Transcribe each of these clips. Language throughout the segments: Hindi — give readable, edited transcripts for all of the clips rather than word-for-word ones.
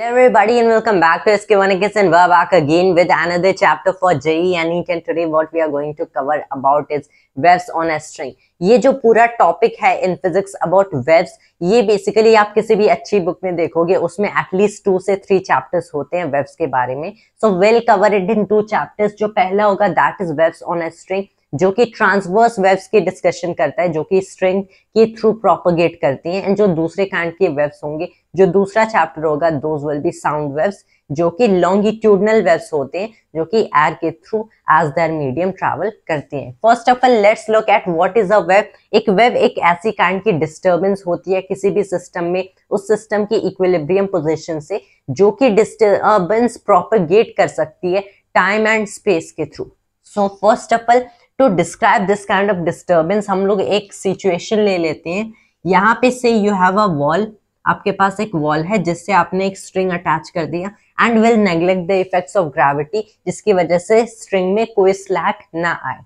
Hello everybody and welcome back to SK1X and we're back again with another chapter for JEE and NEET and today what we are going to cover about is waves on a string। ये जो पूरा टॉपिक है इन फिजिक्स अबाउट वेव्स, ये बेसिकली आप किसी भी अच्छी बुक में देखोगे उसमें एटलीस्ट 2 से 3 चैप्टर्स होते हैं वेव्स के बारे में। So well cover it in 2 chapters. जो पहला होगा that is waves on a string, जो कि ट्रांसवर्स वेव्स की डिस्कशन करता है, जो कि स्ट्रिंग के थ्रू प्रोपोगेट करती हैं। एंड जो दूसरे काइंड के वेव्स होंगे, जो दूसरा चैप्टर होगा, those will be sound waves, जो कि लॉन्गिट्यूडनल वेव्स होते हैं, जो कि एयर के through as their medium travel करती हैं। First of all let's look at what is a wave. एक वेव एक ऐसी काइंड की डिस्टर्बेंस होती है किसी भी सिस्टम में, उस सिस्टम की इक्विलिब्रियम पोजीशन से, जो कि डिस्टर्बेंस प्रोपोगेट कर सकती है टाइम एंड स्पेस के through. So first of all to describe this kind of disturbance हम लोग एक सिचुएशन ले लेते हैं। यहाँ पे से यू हैव अ वॉल, आपके पास एक वॉल है जिससे आपने एक स्ट्रिंग अटैच कर दिया and will neglect the effects of gravity, जिसकी वजह से स्ट्रिंग में कोई स्लैक ना आए।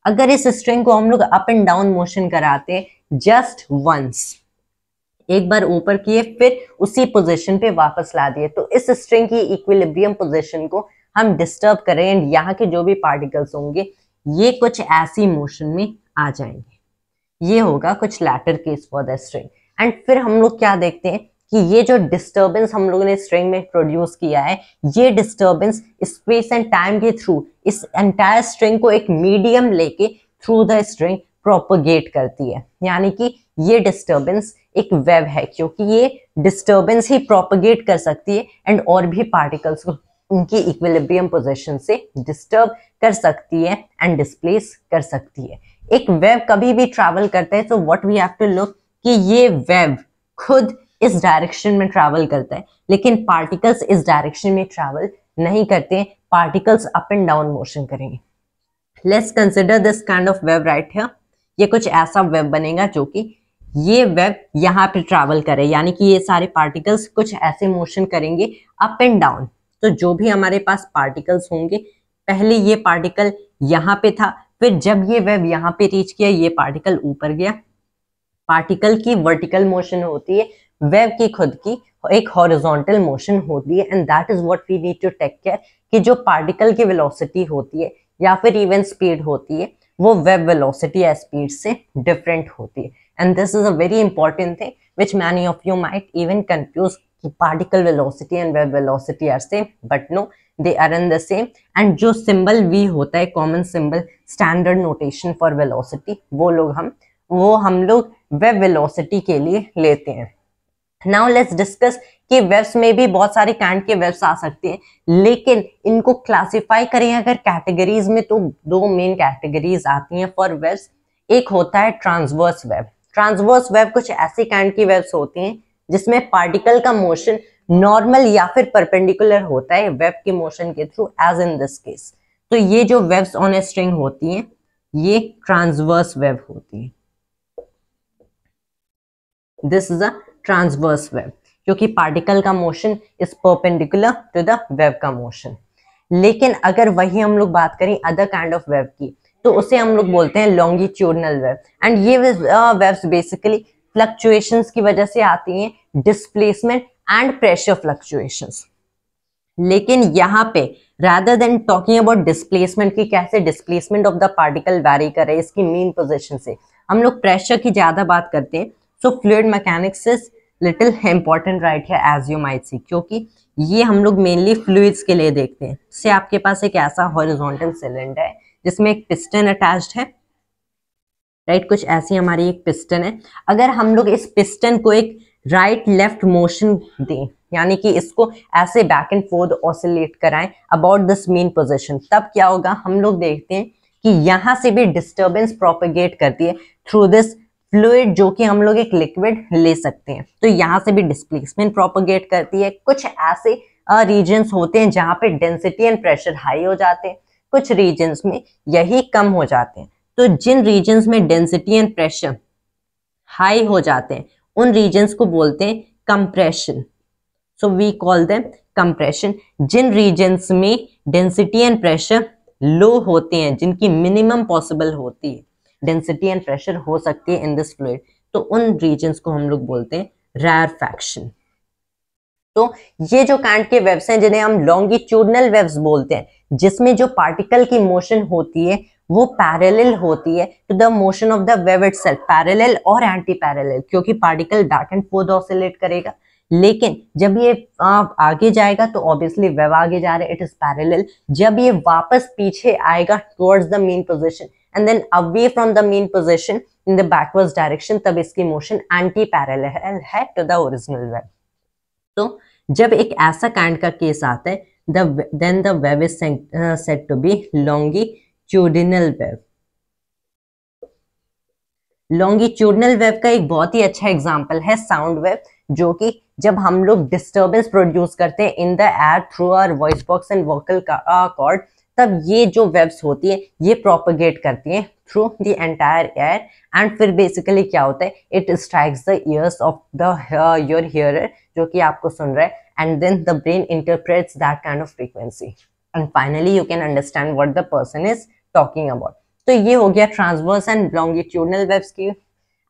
अगर इस स्ट्रिंग को हम लोग अप एंड डाउन मोशन कराते हैं जस्ट वंस, एक बार ऊपर किए फिर उसी पोजीशन पे वापस ला दिए, तो इस स्ट्रिंग की इक्विलिब्रियम पोजीशन को हम डिस्टर्ब करें एंड यहाँ के जो भी पार्टिकल्स होंगे ये कुछ ऐसी मोशन में आ जाएंगे। ये होगा कुछ latter case for the string. And फिर हम लोग क्या देखते हैं कि ये जो डिस्टर्बेंस हम लोगों ने स्ट्रिंग में प्रोड्यूस किया है, ये डिस्टर्बेंस स्पेस एंड टाइम के थ्रू इस एंटायर स्ट्रिंग को एक मीडियम लेके थ्रू द स्ट्रिंग प्रोपोगेट करती है। यानी कि ये डिस्टर्बेंस एक वेव है, क्योंकि ये डिस्टर्बेंस ही प्रोपोगेट कर सकती है एंड और भी पार्टिकल्स को उनकी इक्विलिब्रियम पोजीशन से डिस्टर्ब कर सकती है एंड डिस्प्लेस कर सकती है। एक वेव कभी भी ट्रैवल करता है तो what we have to look कि ये वेव खुद इस डायरेक्शन में ट्रैवल करता है, लेकिन पार्टिकल्स इस डायरेक्शन में ट्रैवल नहीं करते हैं, particles up and down motion करेंगे। Let's consider this kind of wave right here. ये कुछ ऐसा वेव बनेगा जो कि ये वेव यहाँ पे ट्रैवल करे, यानी कि ये सारे पार्टिकल्स कुछ ऐसे मोशन करेंगे अप एंड डाउन। तो जो भी हमारे पास पार्टिकल्स होंगे, पहले ये पार्टिकल यहाँ पे था, फिर जब ये वेव यहाँ पे रीच किया ये पार्टिकल ऊपर गया। पार्टिकल की वर्टिकल मोशन होती है, वेव की खुद की एक हॉरिजॉन्टल मोशन होती है। And that is what we need to take care कि जो पार्टिकल की वेलोसिटी होती है या फिर इवन स्पीड होती है, वो वेव वेलोसिटी या स्पीड से डिफरेंट होती है। And this is a very important thing which many of you might even confuse कि particle velocity and wave velocity are same, but no, they are in the same. And जो सिंबल v होता है, common symbol, standard notation for velocity, वो हम लोग वेव वेलोसिटी के लिए लेते हैं। नाउ लेट्स डिस्कस कि वेव्स में भी बहुत सारे काइंड के वेव्स आ सकते हैं, लेकिन इनको क्लासिफाई करें अगर कैटेगरीज में तो 2 मेन कैटेगरीज आती हैं फॉर वेव्स। एक होता है ट्रांसवर्स वेव। ट्रांसवर्स वेव कुछ ऐसी काइंड की वेव्स होती हैं जिसमें पार्टिकल का मोशन नॉर्मल या फिर परपेंडिकुलर होता है वेव के मोशन के through, as in this case. तो ये जो वेव्स ऑन ए स्ट्रिंग होती हैं ये ट्रांसवर्स वेव होती है। This is a transverse wave, क्योंकि पार्टिकल का motion is perpendicular to the wave का मोशन। लेकिन अगर वही हम लोग बात करें अदर काइंड ऑफ वेव की, तो उसे हम लोग बोलते हैं लॉन्गिट्यूडनल वेव। एंड ये वेव्स बेसिकली फ्लक्चुएशंस की वजह से आती हैं, डिस्प्लेसमेंट एंड प्रेशर फ्लक्चुएशंस। लेकिन यहाँ पे rather than talking about displacement की कैसे displacement of the particle vary करे इसकी मीन पोजीशन से, हम लोग प्रेशर की ज्यादा बात करते हैं। So fluid mechanics is little important right है, एज यू माइट सी, क्योंकि ये हम लोग मेनली फ्लूइड्स के लिए देखते हैं। से आपके पास एक ऐसा हॉरिजॉन्टल सिलेंडर है जिसमें एक पिस्टन अटैच्ड है, राइट, कुछ ऐसी हमारी एक पिस्टन है। अगर हम लोग इस पिस्टन को एक राइट लेफ्ट मोशन दें, यानी कि इसको ऐसे बैक एंड फोर्थ ऑसिलेट कराएं अबाउट दिस मीन पोजीशन, तब क्या होगा, हम लोग देखते हैं कि यहाँ से भी डिस्टर्बेंस प्रोपेगेट करती है थ्रू दिस फ्लूइड, जो कि हम लोग एक लिक्विड ले सकते हैं। तो यहाँ से भी डिस्प्लेसमेंट प्रोपेगेट करती है। कुछ ऐसे रीजन्स होते हैं जहाँ पे डेंसिटी एंड प्रेशर हाई हो जाते हैं, कुछ रीजन्स में यही कम हो जाते हैं। तो जिन रीजन्स में डेंसिटी एंड प्रेशर हाई हो जाते हैं उन रीजन्स को बोलते हैं compression. So we call them compression. जिन रीजन्स में डेंसिटी एंड प्रेशर लो होते हैं, जिनकी मिनिमम पॉसिबल होती है डेंसिटी एंड प्रेशर हो सकती है इन दिस फ्लूइड, तो उन रीजन्स को हम लोग बोलते हैं रेरफैक्शन। तो ये जो काइंड के वेव्स हैं जिन्हें हम लॉन्गिट्यूडनल वेव्स बोलते हैं, जिसमें जो पार्टिकल की मोशन होती है वो पैरेलल होती है to the motion of the wave itself, parallel और एंटी पैरेलल, क्योंकि particle back and forth oscillate करेगा। लेकिन जब ये आगे जाएगा तो ऑब्वियसली वेव आगे जा रहा है, इट इज पैरेलल। जब ये वापस पीछे आएगा towards the mean position and then away from the mean position in the backwards direction, तब इसकी मोशन एंटी पैरेलल है टू द ओरिजिनल वेव। तो जब एक ऐसा काइंड का केस आता है then the wave is said to be longitudinal wave। Longitudinal wave का एक बहुत ही अच्छा एग्जांपल है साउंड वेव, जो कि जब हम लोग डिस्टर्बेंस प्रोड्यूस करते हैं in the air through our voice box and vocal cord, तब ये जो वेव्स होती है ये प्रोपेगेट करती हैं through the entire air and फिर बेसिकली क्या होता है, it strikes the years of the your hearer जो कि आपको सुन रहा है, and then the brain interprets that kind of frequency and finally you can understand what the person is talking about। तो ये हो गया transverse and longitudinal waves की,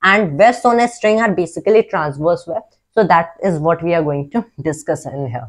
and waves on a string are basically transverse wave, so that is what we are going to discuss in here।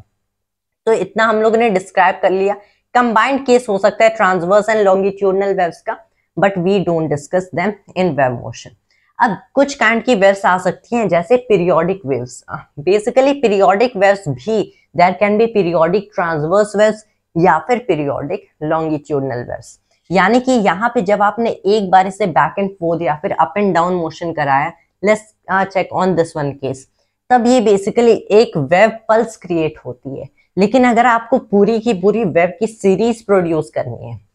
तो इतना हम लोगों ने डिस्क्राइब कर लिया। कंबाइंड केस हो सकता है ट्रांसवर्स एंड लॉन्गिट्यूडनल वेव्स का, but we don't discuss them in wave motion. अब कुछ काइंड की वेव्स आ सकती हैं जैसे periodic waves. Basically periodic waves भी there can be periodic transverse waves या फिर पीरियोडिक लॉन्गिट्यूडनल वेव्स। यानी कि यहाँ पे जब आपने एक बार इसे बैक एंड फोर्थ या फिर अप एंड डाउन मोशन कराया, let's check on this one case, तब ये बेसिकली एक वेव पल्स क्रिएट होती है। लेकिन अगर आपको पूरी की पूरी वेव की सीरीज प्रोड्यूस करनी है,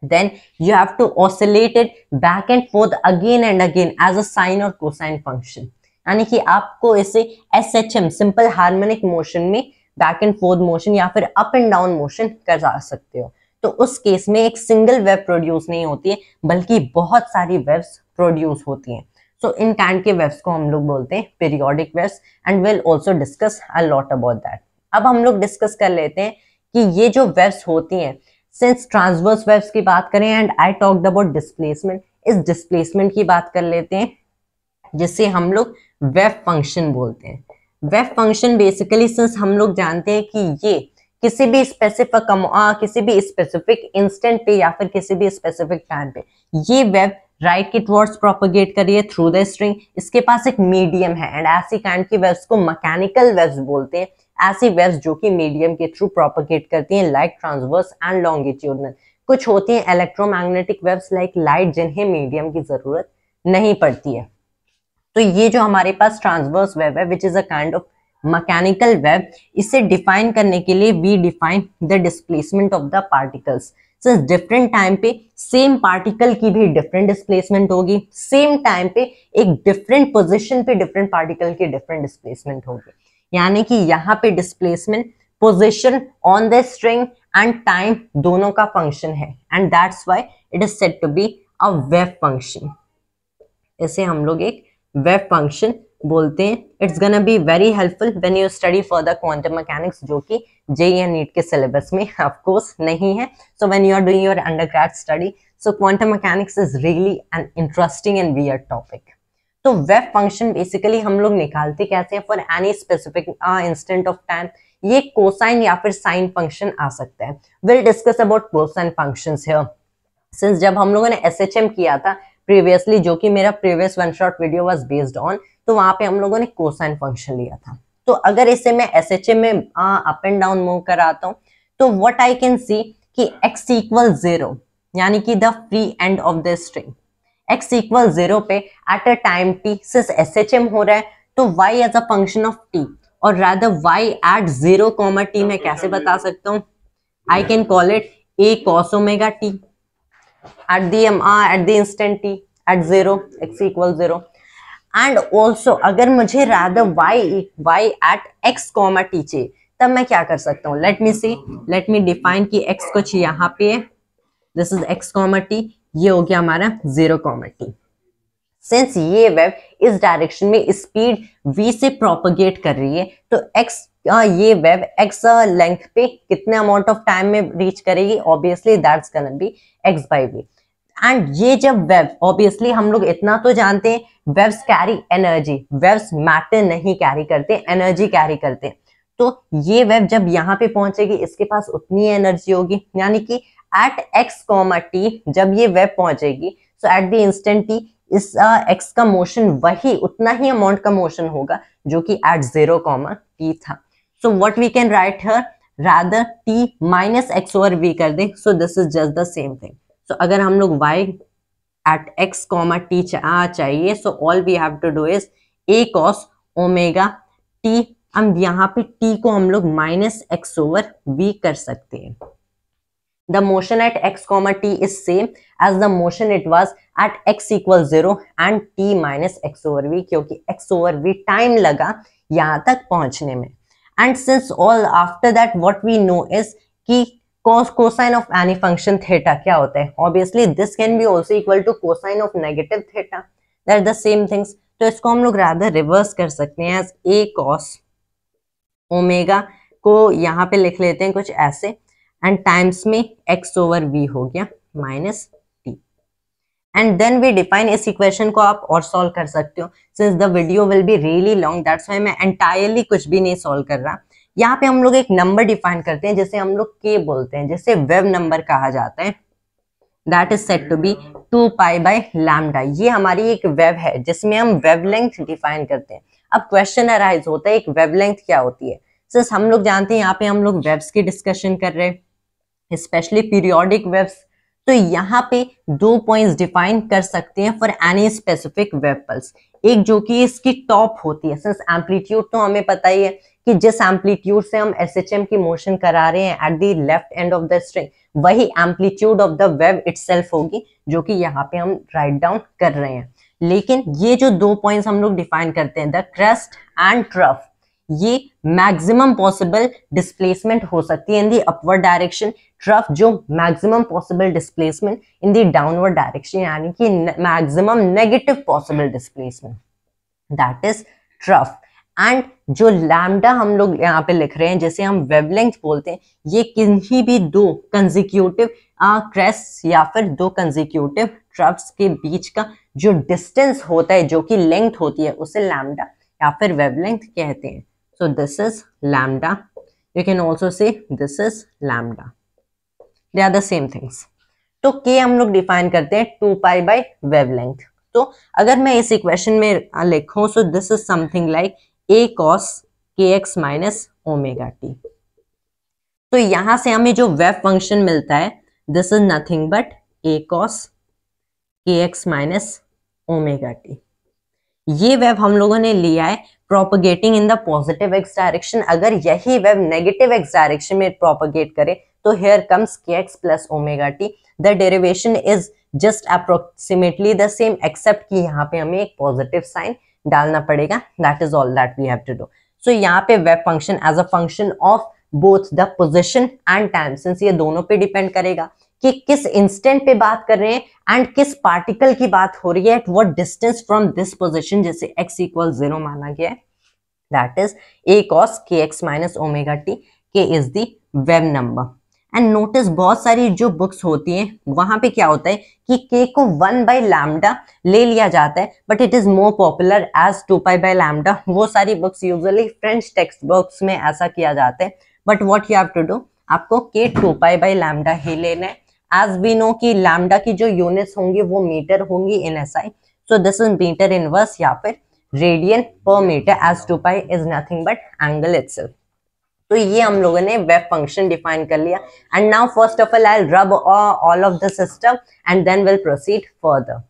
then you have to oscillate it back and forth again and again as a sine or cosine function। यानी कि आपको इसे SHM सिंपल हार्मोनिक मोशन में बैक एंड फोर्थ मोशन या फिर अप एंड डाउन मोशन कर सकते हो। तो उस केस में एक सिंगल वेव प्रोड्यूस नहीं होती है, बल्कि बहुत सारी वेव्स प्रोड्यूस होती हैं। सो इन काइंड के वेव्स को हम लोग बोलते हैं periodic waves and will also discuss a lot about that. अब हम लोग डिस्कस कर लेते हैं कि ये जो वेव्स होती हैं, सिंस ट्रांसवर्स वेव्स की बात करें and I talked about displacement, इस डिस्प्लेसमेंट की बात कर लेते हैं जिसे हम लोग वेव फंक्शन बोलते हैं। वेव फंक्शन बेसिकली सिंस हम लोग जानते हैं कि ये किसी भी स्पेसिफिक इंस्टेंट पे या फिर किसी भी स्पेसिफिक टाइम पे ये वेव राइट की टुवर्ड्स प्रोपेगेट करिए थ्रू द स्ट्रिंग, इसके पास एक मीडियम है एंड ऐसी काइंड की वेव्स को मैकेनिकल वेव्स बोलते हैं। ऐसी वेव्स जो कि मीडियम के थ्रू प्रोपेगेट करती हैं लाइक ट्रांसवर्स एंड लॉन्गिट्यूडनल। कुछ होती हैं इलेक्ट्रोमैग्नेटिक वेव्स लाइक लाइट, जिन्हें मीडियम की जरूरत नहीं पड़ती है। तो ये जो हमारे पास ट्रांसवर्स वेव है which is a kind of mechanical wave, इसे डिफाइन करने के लिए we define the displacement of the particles. Since different time पे सेम पार्टिकल की भी डिफरेंट डिस्प्लेसमेंट होगी, सेम टाइम पे एक डिफरेंट पोजीशन पे डिफरेंट पार्टिकल की डिफरेंट डिस्प्लेसमेंट होगी। यानी कि यहाँ पे displacement position on the string and time दोनों का फंक्शन है and that's why it is said to be a wave function. इसे हम लोग एक वेव फंक्शन बोलते हैं। It's gonna be very helpful when you study further quantum mechanics, जो कि जेईई एंड नीट के सिलेबस में ऑफ कोर्स नहीं है। So when you are doing your undergrad study, so quantum mechanics is really an interesting and weird topic. तो वेव फंक्शन बेसिकली हम लोग निकालते कैसे हैं for any specific instant of time. ये कोसाइन या फिर साइन फंक्शन आ सकता है। Will discuss about cosine functions here. Since जब हम लोगों ने एसएचएम किया था प्रीवियसली, जो कि मेरा previous one shot video was based on, तो वहां पे हम लोगों ने कोसाइन फंक्शन लिया था। तो अगर इसे मैं एसएचएम में अप एंड डाउन मूव कराता हूं, तो व्हाट आई कैन सी कि x इक्वल 0 यानी कि the free end of the string, x equal 0 पे at a time t, since SHM हो रहा है तो y as a function of t और रादर y एट 0, t मैं कैसे बता सकता हूं? I can call it a cos omega t at the instant t at 0, x equals 0। and also अगर मुझे rather y at x t चाहिए, तब मैं क्या कर सकता हूँ? let me define कि x कुछ यहाँ पे है, this is x t, ये हो गया हमारा 0 t। सिंस ये वेव इस डायरेक्शन में स्पीड v से प्रोपगेट कर रही है, तो ये वेव x लेंथ पे कितने अमाउंट ऑफ टाइम में रीच करेगी? Obviously that's gonna be x by v। And ये जब वेव, ऑब्वियसली हम लोग इतना तो जानते हैं waves carry energy, waves matter नहीं कैरी करते, एनर्जी कैरी करते हैं। तो ये वेव जब यहाँ पे पहुंचेगी इसके पास उतनी एनर्जी होगी, यानी कि एट एक्स कॉमा टी जब ये वेव पहुंचेगी सो एट द इंस्टेंट टी इस एक्स का मोशन वही उतना ही अमाउंट का मोशन होगा जो कि एट 0 कॉमा टी था। So what we can write here rather t minus x over v कर दे, so this is just the same thing. So अगर हम लोग y at x comma t चाहिए so all we have to do is a cos omega t. हम यहाँ पे t को हम लोग माइनस एक्स ओवर v कर सकते हैं। The motion at x comma t is same as the motion it was at x equals 0 and t minus x over v, क्योंकि x over v टाइम लगा यहाँ तक पहुंचने में। And since all after that what we know is कि cosine of any function theta क्या होता है? Obviously this can be also equal to cosine of negative theta. They're the same things. तो इसको हम लोग rather reverse कर सकते हैं as a cos ओमेगा को यहाँ पे लिख लेते हैं कुछ ऐसे एंड टाइम्स में x ओवर v हो गया minus t। And then we define इस इक्वेशन को आप और सॉल्व कर सकते हो। Since the video will be really long that's why मैं एंटायरली कुछ भी नहीं सॉल्व कर रहा। यहाँ पे हम लोग एक नंबर डिफाइन करते हैं जिसे हम लोग k बोलते हैं, जिसे वेव नंबर कहा जाता है। That is said to be 2 pi by lambda. ये हमारी एक वेव है जिसमें हम वेवलेंथ डिफाइन करते हैं। अब क्वेश्चन अराइज होता है एक वेवलेंथ क्या होती है। सिर्फ हम लोग जानते हैं यहाँ पे हम लोग वेव्स की डिस्कशन कर रहे हैं, स्पेशली पीरियोडिक वेव्स। तो यहाँ पे 2 पॉइंट्स डिफाइन कर सकते हैं for any specific wave pulse. एक जो कि इसकी टॉप होती है, सिंस एम्पलीट्यूड तो हमें पता ही है कि जिस एम्पलीट्यूड से हम एसएचएम की मोशन करा रहे हैं at the left end of the string वही amplitude of the wave itself होगी जो कि यहाँ पे हम राइट डाउन कर रहे हैं। लेकिन ये जो 2 पॉइंट्स हम लोग डिफाइन करते हैं द क्रेस्ट एंड ट्रफ, ये मैक्सिमम पॉसिबल डिस्प्लेसमेंट हो सकती है इन दी अपवर्ड डायरेक्शन, ट्रफ जो maximum possible displacement in the downward direction, यानी कि maximum negative possible displacement, that is trough. And जो लैम्डा हम लोग यहाँ पे लिख रहे हैं जिसे हम वेवलेंथ बोलते हैं, ये किन्हीं भी 2 कंसेक्यूटिव क्रेस्ट या फिर 2 कंसेक्यूटिव ट्रफ्स के बीच का जो डिस्टेंस होता है, जो कि लेंथ होती है, उसे लैम्डा या फिर वेवलेंथ कहते हैं। So this is lambda. You can also say this is lambda. They are the same things. तो k हम लोग डिफाइन करते हैं 2 पाई बाय वेवलेंथ। तो अगर मैं इस इक्वेशन में लिखूं so this is something like a cos kx minus omega t। तो यहां से हमें जो वेव फंक्शन मिलता है this is nothing but a cos kx minus omega t। ये वेव हम लोगों ने लिया है propagating in the positive x direction. अगर यही वेव नेगेटिव एक्स डायरेक्शन में प्रोपगेट करे तो here comes kx plus omega t. The derivation is just approximately the same except कि यहाँ पे हमें एक पॉजिटिव साइन डालना पड़ेगा। That is all that we have to do. So यहाँ पे wave function as a function of both the position and time, since ये दोनों पे डिपेंड करेगा कि किस इंस्टेंट पे बात कर रहे हैं एंड किस पार्टिकल की बात हो रही है, at what distance from this position, जैसे x इक्वल 0 माना गया है। That is a cos kx minus omega T. k is the wave number. And notice बहुत सारी जो बुक्स होती हैं वहां पे क्या होता है कि k को 1 बाय लैम्डा ले लिया जाता है, but it is more popular as 2 pi by lambda. वो सारी books usually French text books में ऐसा किया जाता है, but what you have to do, आपको k 2 पाई बाय लैम्डा ही लेना है। एज वी नो कि लैम्डा की जो यूनिट्स होंगी वो मीटर होंगी in SI, so this is metre inverse या फिर radian per metre, as 2 pi is nothing but angle itself. तो ये हम लोगों ने वेव फंक्शन डिफाइन कर लिया। And now first of all I will rub all of the system and then will proceed further.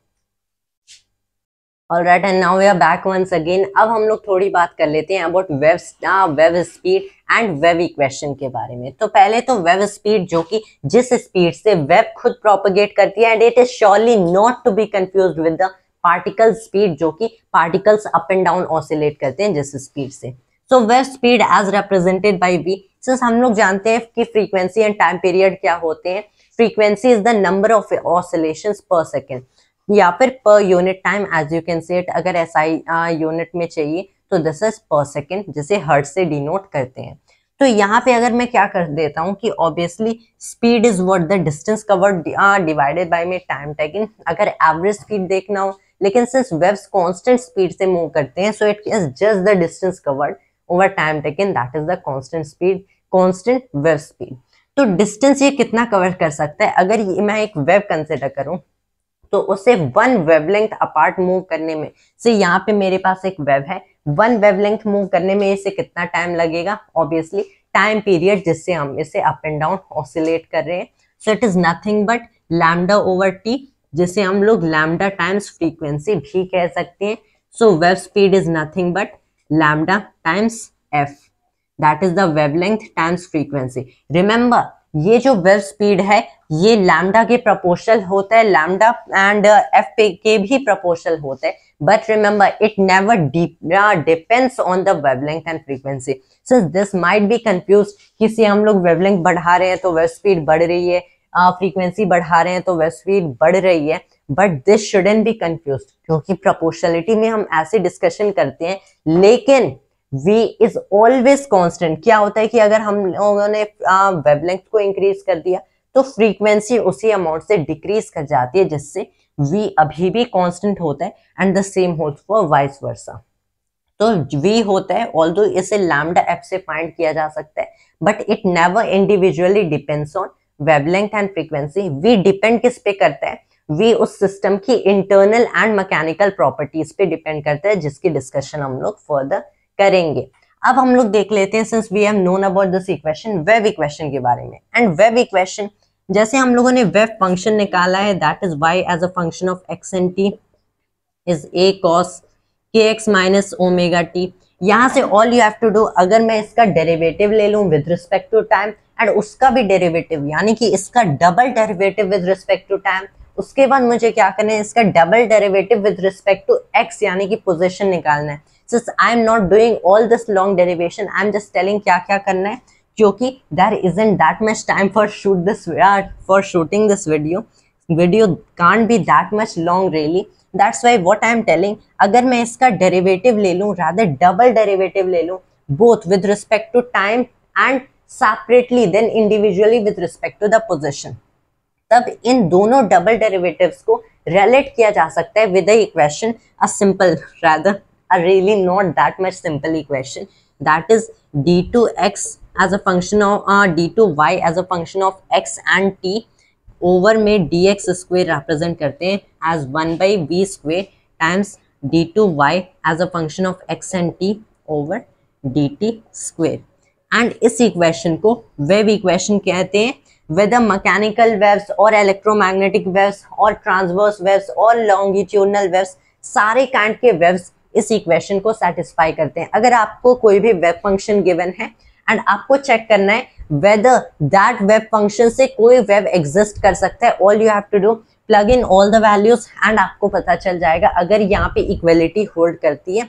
Alright, and now we are back once again. अब हम लोग थोड़ी बात कर लेते हैं about wave speed and wave equation के बारे में। तो पहले तो वेव स्पीड जो कि जिस स्पीड से वेव खुद प्रोपगेट करती है, and it is surely not to be confused with the particle speed जो कि particles up and down oscillate करते हैं जिस स्पीड से। So wave speed as represented by v, since हम लोग जानते हैं कि फ्रीक्वेंसी एंड टाइम पीरियड क्या होते हैं। Frequency is the number of oscillations per second या फिर per unit time, as you can say it. अगर एसआई यूनिट में चाहिए तो दिस इज पर सेकेंड, जिसे हर्ट्ज से डिनोट करते हैं। तो यहाँ पे अगर मैं क्या कर देता हूँ कि obviously speed is what the distance covered divided by में टाइम टेकन। अगर एवरेज स्पीड देखना हो, लेकिन सिंस वेव्स कांस्टेंट स्पीड से मूव करते हैं, so it is just the distance covered over time taken, that is the constant speed, constant wave speed. तो डिस्टेंस ये कितना कवर कर सकता है? अगर ये मैं एक वेव कंसिडर करूं तो उसे वन वेवलेंथ अपार्ट मूव करने में, से यहाँ पे मेरे पास एक वेव है, वन वेवलेंथ मूव करने में इसे कितना टाइम लगेगा? ऑब्वियसली टाइम पीरियड जिससे हम इसे अप एंड डाउन ऑसिलेट कर रहे हैं. So it is nothing but lambda over T, जिसे हम लोग लैम्डा टाइम्स फ्रीक्वेंसी भी कह सकते हैं. So wave speed is nothing but lambda times f, that is the wavelength times frequency. Remember ये जो वेव स्पीड है ये लैम्डा के प्रोपोर्शनल होता है, लैम्डा एंड एफ के भी प्रोपोर्शनल होता है, but remember it never depends on the wavelength and frequency. So this might be confuse, किसी हम लोग वेवलेंथ बढ़ा रहे हैं तो वेव स्पीड बढ़ रही है, फ्रीक्वेंसी बढ़ा रहे हैं तो वेव स्पीड बढ़ रही है, but this shouldn't be confused, क्योंकि प्रोपोर्शनलिटी में हम ऐसे डिस्कशन करते हैं. लेकिन V इज ऑलवेज कांस्टेंट. क्या होता है कि अगर हम लोगों ने वेवलेंथ को इंक्रीज कर दिया तो फ्रीक्वेंसी उसी अमाउंट से डिक्रीज कर जाती है, जिससे V अभी भी कांस्टेंट होता है and the same holds for vice versa. तो V होता है, ऑल्दो इसे लैम्डा एफ से फाइंड किया जा सकता है, but it never individually depends on wavelength and frequency. V depend किस पे करता है? V उस सिस्टम की इंटरनल एंड मैकेनिकल प्रॉपर्टीज पे डिपेंड करता है, जिसकी डिस्कशन हम लोग फर्दर करेंगे. अब हम लोग देख लेते हैं, since we have known about this equation, wave equation के बारे में. एंड वेव इक्वेशन, जैसे हम लोगों ने वेव फंक्शन निकाला है, that is y as a function of x and t is a cos kx minus omega t. यहाँ से all you have to do, अगर मैं इसका डेरिवेटिव ले लूं with respect to time and उसका भी डेरिवेटिव, यानी कि इसका double derivative with respect to time, उसके बाद मुझे क्या करना है? इसका double derivative with respect to x यानी कि पोजीशन निकालना है. Since I am not doing all this long derivation, I am just telling क्या क्या करना है, क्योंकि there isn't that much time for shooting this video. Video can't be that much long really. That's why what I am telling, अगर मैं इसका डेरिवेटिव ले लूं, rather डबल डेरिवेटिव ले लूं, both with respect to time and separately then individually with respect to the position, तब इन दोनों डबल डेरिवेटिव्स को रिलेट किया जा सकता है with the equation, a simple rather a really not that much simple equation, that is d2x as a function of d2y as a function of x and t over में dx square represent करते हैं as 1 by v square times d2y as a function of x and t over dt square. and इस इक्वेशन को वेव इक्वेशन कहते हैं. whether mechanical waves और electromagnetic waves और transverse waves और longitudinal waves, सारे काइंड के वेव्स इस इक्वेशन को सेटिस्फाई करते हैं. अगर आपको कोई भी वेव फंक्शन गिवन है एंड आपको चेक करना है वेदर दैट वेव फंक्शन से कोई वेव एग्जिस्ट कर सकता है, all you have to do plug in all the values and आपको पता चल जाएगा. अगर यहाँ पे इक्वलिटी होल्ड करती है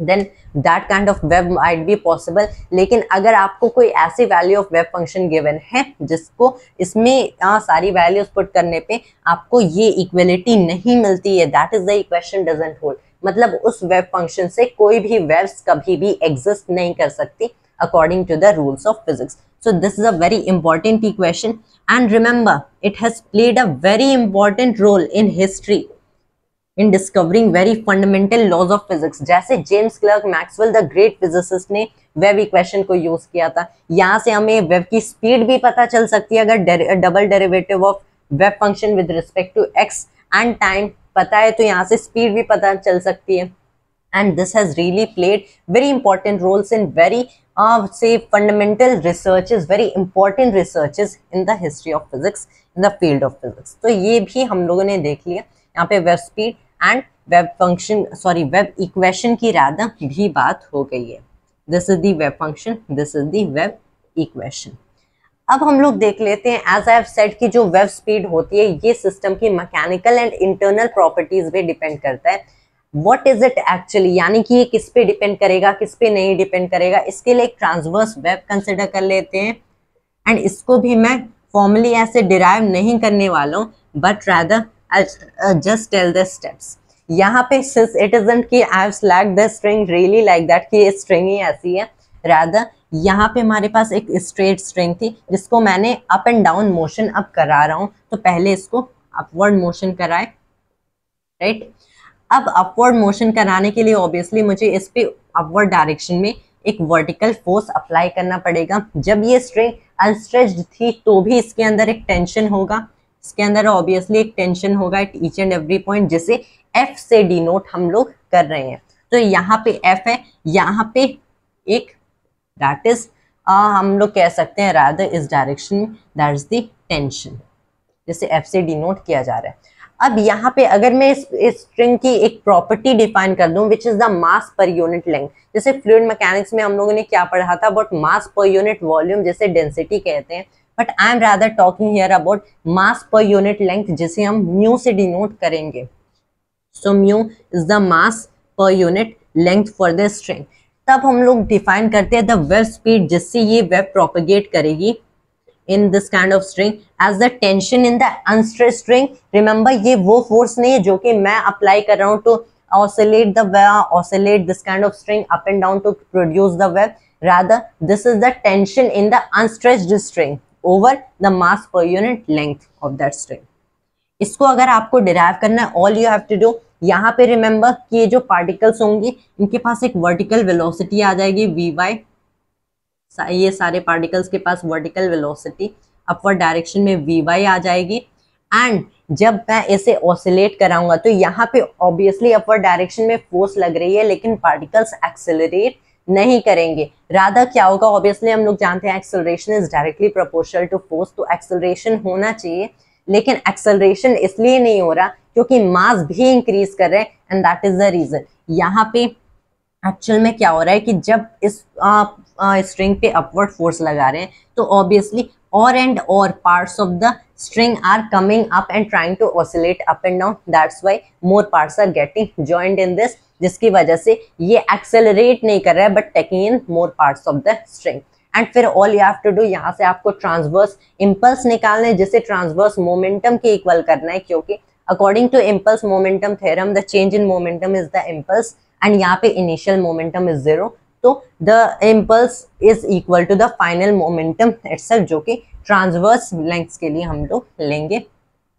then that kind of wave might be possible. लेकिन अगर आपको कोई ऐसी value of wave function given है जिसको इसमें सारी वैल्यूज पुट करने पे आपको ये इक्वलिटी नहीं मिलती है, that is the equation doesn't hold. मतलब उस वेव फंक्शन से कोई भी वेव्स कभी भी एग्जिस्ट नहीं कर सकती according to the rules of physics. So this is a very important equation and remember it has played a very important role in history in discovering very fundamental laws of physics. जैसे James Clerk Maxwell the great physicist ने वेव इक्वेशन को यूज किया था. यहाँ से हमें वेव की स्पीड भी पता चल सकती है अगर double derivative of wave function with respect to x and time पता है, तो यहाँ से स्पीड भी पता चल सकती है. And this has really played very important roles in very say fundamental researches, very important researches in the history of physics, in the field of physics. तो ये भी हम लोगों ने देख लिया. यहाँ पे wave speed and wave function wave equation की राधा भी बात हो गई है. This is the wave function, this is the wave equation. अब हम लोग देख लेते हैं एज आई हैव सेड कि जो वेव स्पीड होती है ये सिस्टम की मैकेनिकल एंड इंटरनल प्रॉपर्टीज पे डिपेंड करता है. व्हाट इज इट एक्चुअली, यानी कि ये किस पे डिपेंड करेगा, किस पे नहीं डिपेंड करेगा. इसके लिए एक ट्रांसवर्स वेव कंसिडर कर लेते हैं एंड इसको भी मैं फॉर्मली ऐसे डिराइव नहीं करने वाला हूँ, but rather I just tell the steps. यहाँ पे सिंस इट इजंट कि I have slacked the string really like that कि ये स्ट्रिंग ही ऐसी है, रादर यहाँ पे हमारे पास एक स्ट्रेट स्ट्रिंग थी जिसको मैंने अप एंड डाउन मोशन अब करा रहा हूँ. तो पहले इसको अपवर्ड मोशन कराए, राइट. अब अपवर्ड मोशन कराने के लिए ऑब्वियसली मुझे इस पे अपवर्ड डायरेक्शन में एक वर्टिकल फोर्स अप्लाई करना पड़ेगा। जब ये स्ट्रिंग अनस्ट्रेच्ड थी तो भी इसके अंदर एक टेंशन होगा, इसके अंदर ऑब्वियसली एक टेंशन होगा at each and every point, जिसे एफ से डिनोट हम लोग कर रहे हैं। तो यहाँ पे एफ है, यहाँ पे एक दैट इज हम लोग कह सकते हैं रादर इस डायरेक्शन में दैट इज द टेंशन, जिसे एफ से डिनोट किया जा रहा है। अब यहाँ पे अगर मैं इस स्ट्रिंग की एक प्रॉपर्टी डिफाइन कर दूं which is the mass per unit length, जैसे फ्लूइड मैकेनिक्स में हम लोगों ने क्या पढ़ा था about mass per unit volume, जैसे डेंसिटी कहते हैं, but I am rather talking here about mass per unit length, जिसे हम म्यू से डिनोट करेंगे। So mu is the mass per unit length for the string. तब हम लोग डिफाइन करते हैं द वेव स्पीड जिससे ये वेव प्रोपेगेट करेगी in this kind of string as the tension in the unstressed string. Remember ये वो force नहीं है जो कि मैं apply कर रहा हूँ to oscillate the wave, oscillate this kind of string up and down to produce the wave. Rather this is the tension in the unstressed string over the mass per unit length of that string. इसको अगर आपको derive करना है, all you have to do, यहाँ पे remember कि ये जो particles होंगी इनके पास एक vertical velocity आ जाएगी vy, ये सारे पार्टिकल्स के पास वर्टिकल वेलोसिटी अपवर्ड डायरेक्शन में vy आ जाएगी। एंड जब मैं इसे ऑसिलेट कराऊंगा तो यहाँ पे ऑब्वियसली अपवर्ड डायरेक्शन में फोर्स लग रही है, लेकिन पार्टिकल्स एक्सेलरेट नहीं करेंगे। रादर क्या होगा, ऑब्वियसली हम लोग जानते हैं acceleration is directly proportional to force, तो एक्सेलरेशन होना चाहिए, लेकिन एक्सेलरेशन इसलिए नहीं हो रहा क्योंकि मास भी इंक्रीज कर रहे हैं, and that is the reason. यहाँ पे एक्चुअल में क्या हो रहा है कि जब इस स्ट्रिंग पे अपवर्ड फोर्स लगा रहे हैं तो ऑब्वियसली और एंड और parts of the string are coming up and trying to oscillate up and down, that's why more parts are getting joined in this, जिसकी वजह से ये accelerate नहीं कर रहा है but taking in more parts of the string। And फिर all you have to do, यहाँ से आपको ट्रांसवर्स इम्पल्स निकालना है जिसे ट्रांसवर्स मोमेंटम के इक्वल करना है, क्योंकि according to impulse momentum theorem the change in momentum is the impulse, and यहाँ पे इनिशियल मोमेंटम इज 0, तो the impulse is equal to the final momentum itself, जो कि ट्रांसवर्स लेंथ्स के लिए हम लोग लेंगे,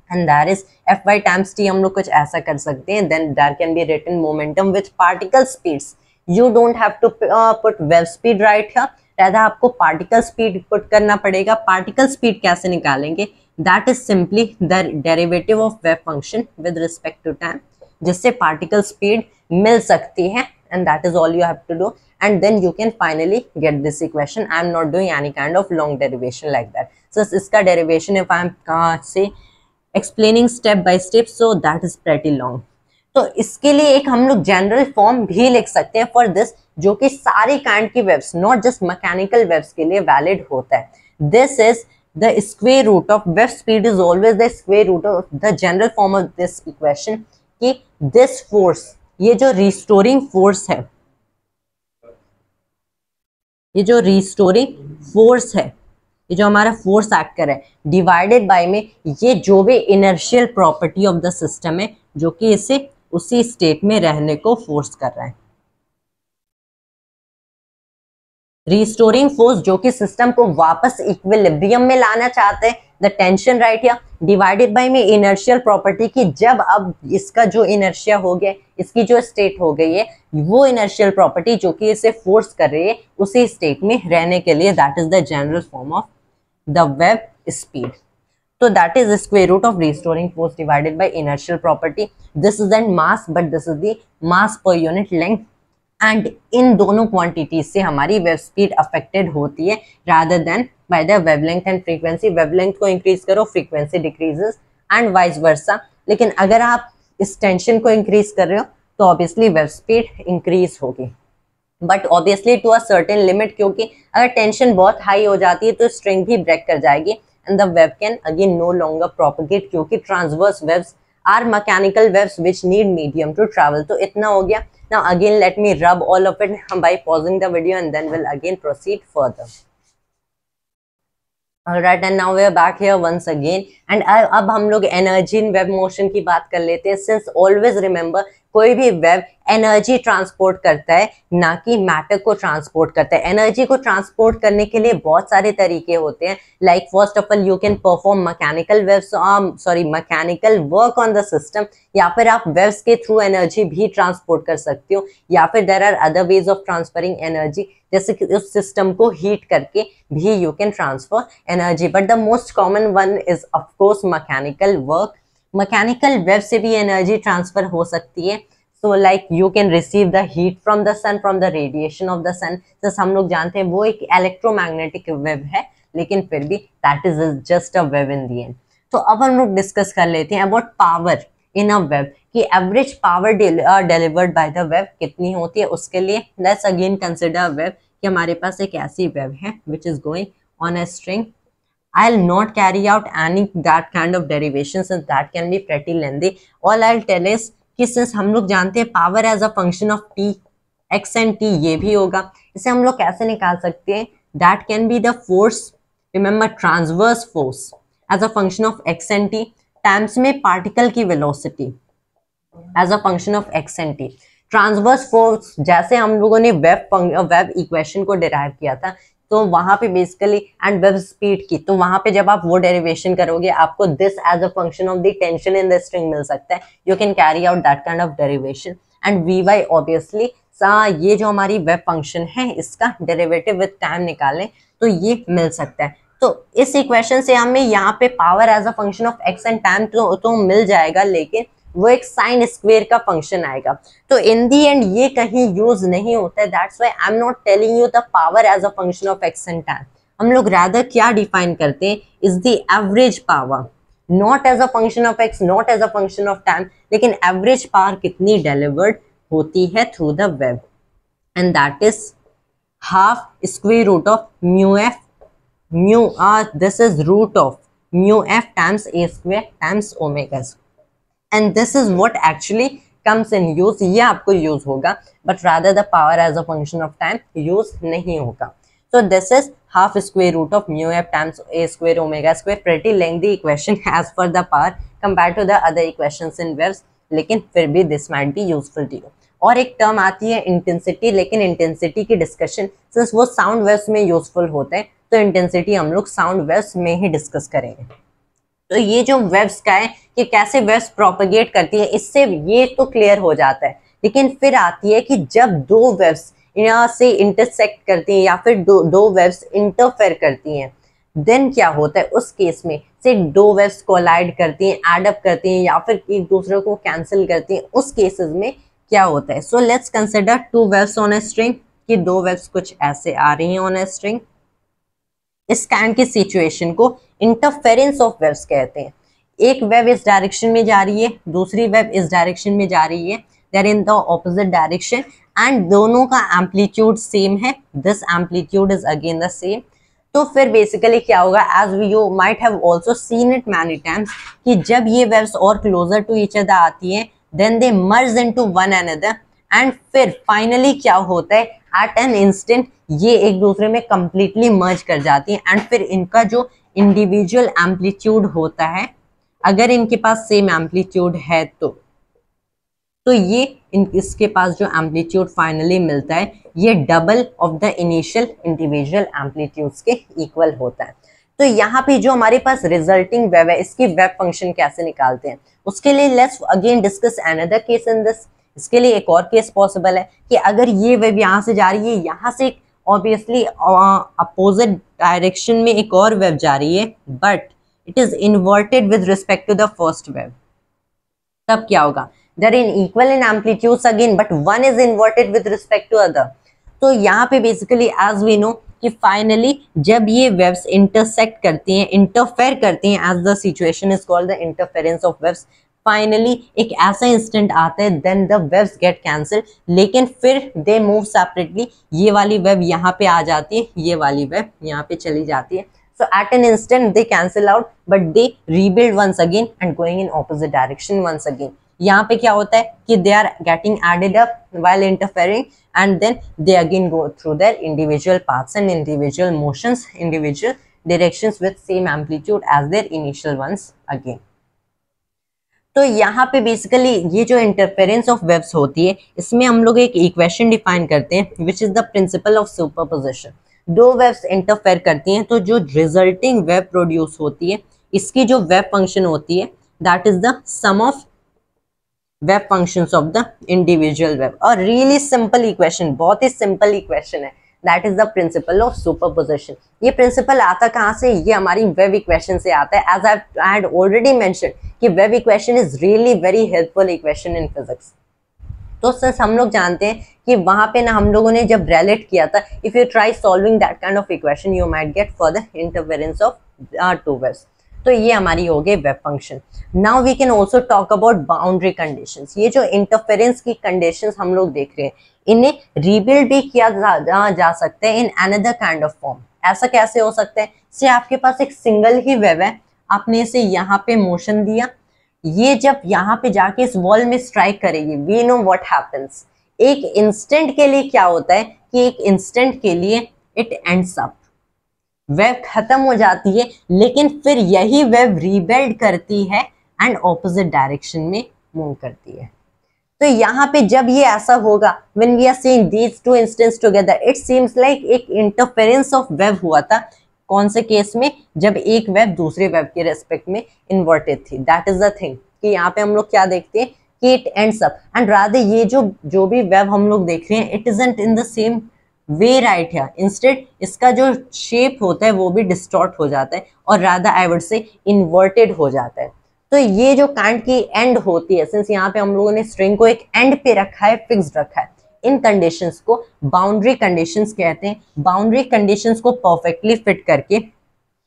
and that is F by times T. हम लोग कुछ ऐसा कर सकते हैं, then there can be written momentum with particle speeds. You don't have to put wave speed right here, rather आपको पार्टिकल स्पीड पुट करना पड़ेगा। पार्टिकल स्पीड कैसे निकालेंगे, that is simply the derivative of wave function with respect to time, जिससे पार्टिकल स्पीड मिल सकती है, and that is all you have to do, and then you can finally get this equation. I am not doing any kind of long derivation like that. So iska derivation if I am say explaining step by step, so that is pretty long. तो इसके लिए एक हम लोग जनरल फॉर्म भी लिख सकते हैं फॉर दिस, जो कि सारी काइंड की waves, not just mechanical waves के लिए वैलिड होता है। This is the square root of wave speed is always the square root of the general form of this equation, कि दिस फोर्स, ये जो रिस्टोरिंग फोर्स है, ये जो रिस्टोरिंग फोर्स है, ये जो हमारा फोर्स एक्ट कर रहा है, डिवाइडेड बाय में ये जो भी inertial property of the system है जो कि इसे उसी स्टेट में रहने को फोर्स कर रहा है। रिस्टोरिंग फोर्स जो कि सिस्टम को वापस इक्विलिब्रियम में लाना चाहते हैं, the tension right here, divided by में इनर्शियल प्रॉपर्टी की, जब अब इसका जो इनर्शिया हो गया, इसकी जो स्टेट हो गई है, वो इनर्शियल प्रॉपर्टी जो कि इसे फोर्स कर रही है उसी स्टेट में रहने के लिए, that is the general form of the wave speed. So that is the square root of restoring force divided by inertial property. This is then mass, but this is the mass per unit length. And इन दोनों quantities से हमारी wave speed affected होती है rather than by the wavelength and frequency. Wavelength को increase करो, frequency decreases and vice versa. लेकिन अगर आप इस tension को increase कर रहे हो तो obviously wave speed increase होगी, but obviously to a certain limit, क्योंकि अगर tension बहुत high हो जाती है तो string भी break कर जाएगी, and the wave can again no longer propagate, क्योंकि transverse waves are mechanical waves which need medium to travel। तो इतना हो गया। Now again let me rub all of it by pausing the video and then we'll again proceed further। Alright, and now we are back here once again, and अब हम लोग energy in wave motion की बात कर लेते हैं। Since always remember कोई भी वेव एनर्जी ट्रांसपोर्ट करता है, ना कि मैटर को ट्रांसपोर्ट करता है। एनर्जी को ट्रांसपोर्ट करने के लिए बहुत सारे तरीके होते हैं, like first of all you can perform mechanical work on the system, या फिर आप वेव्स के थ्रू एनर्जी भी ट्रांसपोर्ट कर सकते हो, या फिर there are other ways of transferring energy, जैसे कि उस सिस्टम को हीट करके भी you can transfer energy, but the most common one is of course mechanical work. Mechanical wave से भी एनर्जी ट्रांसफर हो सकती है, so like you can receive the heat from the sun, from the radiation of the sun. जैसे हम लोग जानते हैं वो एक इलेक्ट्रोमैग्नेटिक वेव है, लेकिन फिर भी that is just a wave in the end. तो अब हम लोग डिस्कस कर लेते हैं about power in a wave, कि average power delivered by the wave कितनी होती है। उसके लिए लेट्स अगेन कंसिडर वेव, कि हमारे पास एक ऐसी वेव है which is going on a string. I'll not carry out any that kind of derivation since that can be pretty lengthy. All I'll tell is कि since हम लोग जानते हैं power as a function of t, x and t ये भी होगा, इसे हम लोग कैसे निकाल सकते हैं? That can be the force, remember transverse force as a function of x and t times में particle की velocity as a function of x and t. Transverse force जैसे हम लोगों ने वेव इक्वेशन को डिराइव किया था, तो वहां पे बेसिकली एंड वेव स्पीड की, तो वहां पे जब आप वो डेरिवेशन करोगे आपको this as a function of the tension in the string मिल सकता है। You can carry out that kind of derivation and we why obviously ये जो हमारी वेव फंक्शन है इसका डेरिवेटिव विद टाइम निकालें तो ये मिल सकता है। तो इस इक्वेशन से हमें यहाँ पे power as a function of x and time तो मिल जाएगा, लेकिन वो एक साइन स्क्वेयर का फंक्शन आएगा। तो इन दी एंड ये कहीं यूज नहीं होता है, that's why I am not telling you the power as a function of x and time. हम लोग रादर क्या डिफाइन करते हैं, is the average power, not as a function of x, not as a function of time, लेकिन एवरेज पावर कितनी डिलीवर्ड होती है through the wave, and that is half square root of mu F, this is root of mu f times a square times omega square, and this is what actually comes in use। ये आपको यूज होगा, but rather the power as a function of time use नहीं होगा। So this is half square root of mu f times a square omega square, pretty lengthy equation as per the power compared to the other equations in waves, लेकिन फिर भी this might be useful to you। और एक टर्म आती है इंटेंसिटी, लेकिन इंटेंसिटी की डिस्कशन सिंस वो साउंड वेव्स में यूजफुल होते हैं, तो इंटेंसिटी हम लोग साउंड वेव्स में ही डिस्कस करेंगे। तो ये जो वेव्स का है कि कैसे वेव्स प्रोपेगेट करती है, इससे ये तो क्लियर हो जाता है, लेकिन फिर आती है कि जब दो वेव्स यहाँ से इंटरसेक्ट करती हैं या फिर दो वेव्स इंटरफेयर करती हैं, देन क्या होता है उस केस में, से दो वेव्स कोलाइड करती हैं, एड अप करती हैं या फिर एक दूसरे को कैंसिल करती हैं, उस केसेस में क्या होता है। So let's consider two waves on a string, कि दो वेव्स कुछ ऐसे आ रही हैं ऑन ए स्ट्रिंग। इस काइंड की सिचुएशन को इंटरफेरेंस ऑफ वेव्स कहते हैं। एक वेव इस डायरेक्शन में जा रही है, दूसरी वेव इस डायरेक्शन में जा रही है, they are in the opposite direction and दोनों का एम्पलीट्यूड सेम है, this amplitude is again the same. तो फिर बेसिकली क्या होगा, as you might have also seen it many times, कि जब ये वेव्स और क्लोजर टू ईच अदर आती हैं, then they merge into one another, and फिर फाइनली क्या होता है, एट एन इंस्टेंट ये एक दूसरे में कंप्लीटली मर्ज कर जाती हैं, एंड फिर इनका जो इंडिविजुअल एम्पलीट्यूड होता है, अगर इनके पास सेम एम्पलीट्यूड है तो ये इसके पास जो एम्पलीट्यूड फाइनली मिलता है ये double of the initial individual amplitudes के इक्वल होता है। तो यहाँ पे जो हमारे पास रिजल्टिंग वेव है, इसकी वेव फंक्शन कैसे निकालते हैं, उसके लिए let's again discuss another case in this. इसके लिए एक और केस पॉसिबल है कि अगर ये वेव यहाँ से जा रही है, यहाँ से ऑब्वियसली अपोजिट डायरेक्शन में एक और वेव जा रही है, but it is inverted with respect to the first wave, तब क्या होगा, they are in equal in amplitudes again, but one is inverted with respect to other. तो यहाँ पे बेसिकली एज वी नो कि फाइनली जब ये वेव्स इंटरसेक्ट करती हैं, इंटरफेयर करती हैं, as the situation is called the interference of waves, finally एक ऐसा इंस्टेंट आता है then the waves get cancel, लेकिन फिर दे मूव सेपरेटली। ये वाली वेव यहाँ पे आ जाती है, ये वाली वेव यहाँ पे चली जाती है। So at an instant they cancel out, but they rebuild once again and going in opposite direction once again. यहाँ पे क्या होता है कि they are getting added up while interfering, and then they again go through their individual paths and individual motions, individual directions with same amplitude as their initial ones again. तो यहाँ पे बेसिकली ये जो इंटरफेरेंस ऑफ वेव्स होती है, इसमें हम लोग एक इक्वेशन डिफाइन करते हैं which is the principle of superposition. दो वेव्स इंटरफेयर करती हैं तो जो रिजल्टिंग वेव प्रोड्यूस होती है, इसकी जो वेव फंक्शन होती है that is the sum of wave functions of the individual wave. और रियली सिंपल इक्वेशन, बहुत ही सिंपल इक्वेशन है, that is the principle of superposition. ये प्रिंसिपल आता कहाँ से? ये हमारी वेव इक्वेशन से आता है। As I had already mention कि wave equation is really very helpful equation in physics. तो सिंस हम लोग जानते हैं कि वहां पे ना हम लोगों ने जब रिलेट किया था, if you try solving that kind of equation you might get for the interference of two waves. तो ये हमारी हो गई wave function. Now we can also talk about boundary conditions. ये जो इंटरफेरेंस की कंडीशंस हम लोग देख रहे हैं, इन्हें रीबिल्ड भी किया जा सकता है in another kind of form. ऐसा कैसे हो सकता है? से आपके पास एक सिंगल ही वेव है, आपने इसे यहाँ पे मोशन दिया, ये जब यहाँ पे जाके इस वॉल में स्ट्राइक करेगी, वी नो व्हाट हैपेंस। एक इंस्टेंट के लिए क्या होता है कि एक इंस्टेंट के लिए इट एंड्स अप, वेव खत्म हो जाती है, लेकिन फिर यही वेव रीबिल्ड करती है एंड ऑपोजिट डायरेक्शन में मूव करती है। तो यहाँ पे जब ये ऐसा होगा, when we are seeing these two instances together, it seems like एक इंटरफेरेंस ऑफ वेव हुआ था। कौन से केस में? जब एक वेव दूसरे वेव के रेस्पेक्ट में इन्वर्टेड थी। दैट इज द थिंग कि यहाँ पे हम लोग क्या देखते हैं कि it ends up and rather ये जो भी वेव हम लोग देख रहे हैं, it isn't in the same way right है। इंस्टेड इसका जो शेप होता है वो भी डिस्टॉर्ट हो जाता है और rather I would say inverted हो जाता है। तो ये जो काइंड की एंड होती है, सिंस यहाँ पे हम लोगों ने स्ट्रिंग को एक एंड पे रखा है, फिक्स्ड रखा है, इन कंडीशंस को बाउंड्री कंडीशंस कहते हैं। बाउंड्री कंडीशंस को परफेक्टली फिट करके